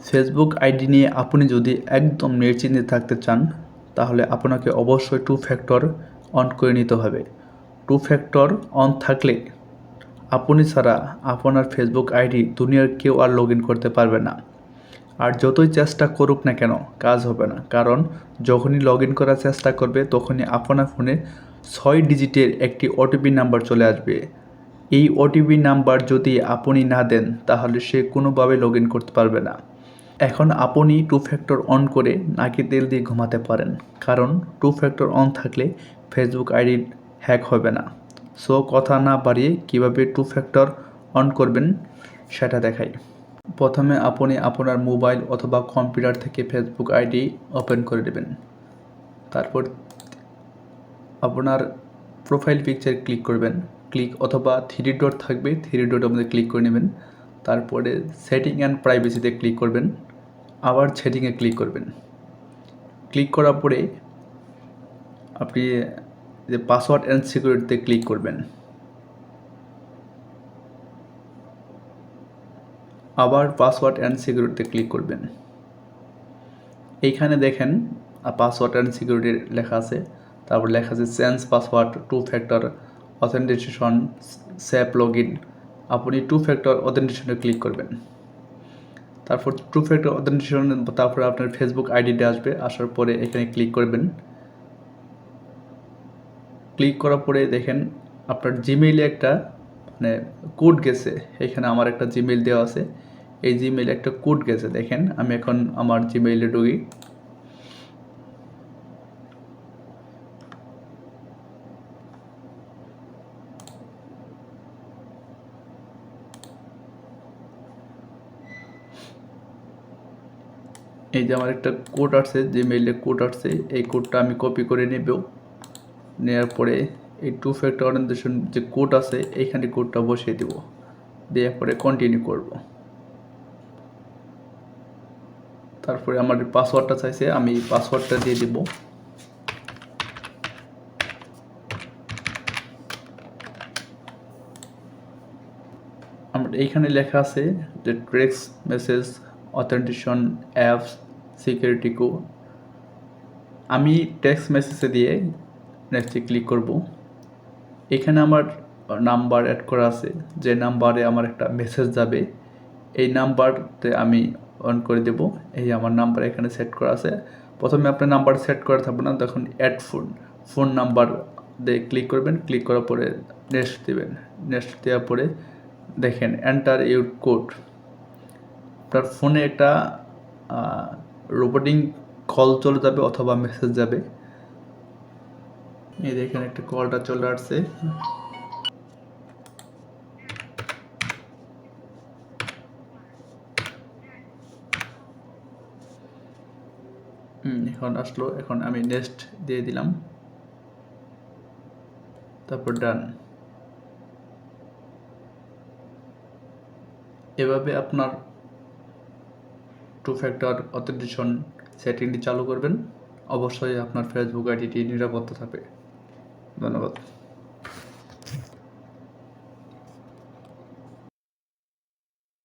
Facebook ID নিয়ে আপনি যদি একদম নিশ্চিন্তে থাকতে চান তাহলে আপনাকে অবশ্যই টু ফ্যাক্টর অন করে নিতে হবে। টু ফ্যাক্টর অন থাকলে আপনি ছাড়া আপনার ফেসবুক আইডি দুনিয়ার কেউ আর লগ ইন করতে পারবে না। আর যতই চেষ্টা করুক না কেন কাজ হবে না, কারণ যখনই লগ ইন করার চেষ্টা করবে তখনই আপনার ফোনে 6 ডিজিটের একটি ওটিপি নাম্বার চলে আসবে। এই ওটিপি নাম্বার যদি আপনি না দেন তাহলে সে কোনোভাবে লগ ইন করতে পারবে না। এখন আপনি টু ফ্যাক্টর অন করে নাকে তেল দিয়ে ঘুমাতে পারেন, কারণ টু ফ্যাক্টর অন থাকলে ফেসবুক আইডি হ্যাক হবে না। সো কথা না বাড়িয়ে কীভাবে টু ফ্যাক্টর অন করবেন সেটা দেখাই। প্রথমে আপনি আপনার মোবাইল অথবা কম্পিউটার থেকে ফেসবুক আইডি ওপেন করে দেবেন। তারপর আপনার প্রোফাইল পিকচার ক্লিক করবেন, ক্লিক অথবা 3 ডট থাকবে, 3 ডটের মধ্যে ক্লিক করে নেবেন। তারপরে সেটিং অ্যান্ড প্রাইভেসিতে ক্লিক করবেন, আবার সেটিংয়ে ক্লিক করবেন। ক্লিক করার পরে আপনি যে পাসওয়ার্ড অ্যান্ড সিকিউরিটিতে ক্লিক করবেন, আবার পাসওয়ার্ড অ্যান্ড সিকিউরিটিতে ক্লিক করবেন। এইখানে দেখেন পাসওয়ার্ড অ্যান্ড সিকিউরিটি লেখা আছে, তারপর লেখা আছে change password, two factor authentication, save log in. আপনি টু ফ্যাক্টর অথেন্টিকেশনে ক্লিক করবেন। তারপর টু ফ্যাক্টর অথেন্টিকেশন, তারপরে আপনার ফেসবুক আইডিটা আসবে, আসার পরে এখানে ক্লিক করবেন। ক্লিক করার পরে দেখেন আপনার জিমেইলে একটা কোড গেছে। এখানে আমার একটা জিমেইল দেওয়া আছে, এই জিমেইলে একটা কোড গেছে। দেখেন আমি এখন আমার জিমেইলে ঢুকি। এই যে আমার একটা কোড আসছে, জিমেইলে কোড আসছে, এই কোডটা আমি কপি করে নেব। নেওয়ার পরে এই টু ফ্যাক্টর অথেন্টিকেশন যে কোড আছে এইখানে কোডটা বসিয়ে দেব, দেওয়ার পরে কন্টিনিউ করব। তারপরে আমার পাসওয়ার্ডটা চাইছে, আমি পাসওয়ার্ডটা দিয়ে দেব। আমার এইখানে লেখা আছে যে text message authentication apps security কো। আমি টেক্সট মেসেজে দিয়ে নেক্সটে ক্লিক করব। এখানে আমার নাম্বার অ্যাড করা আছে, যে নাম্বারে আমার একটা মেসেজ যাবে এই নাম্বারতে আমি অন করে দেব। এই আমার নাম্বার এখানে সেট করা আছে। প্রথমে আপনার নাম্বার সেট করা থাকবে না, তখন অ্যাড ফোন নাম্বার দিয়ে ক্লিক করবেন। ক্লিক করার পরে নেক্সট দেবেন। নেক্সট দেওয়ার পরে দেখেন এন্টার ইউর কোড। আপনার ফোনে একটা রোবোটিং কল চলে যাবে অথবা মেসেজ যাবে। এই দেখেন একটা কলটা চলে আসছে। এখন আসলো, এখন আমি নেক্সট দিয়ে দিলাম, তারপর ডান। এভাবে আপনার টু ফ্যাক্টর অথেন্টিকেশন সেটিংটি চালু করবেন। অবশ্যই আপনার ফেসবুক আইডিটি নিরাপদ থাকবে। ধন্যবাদ।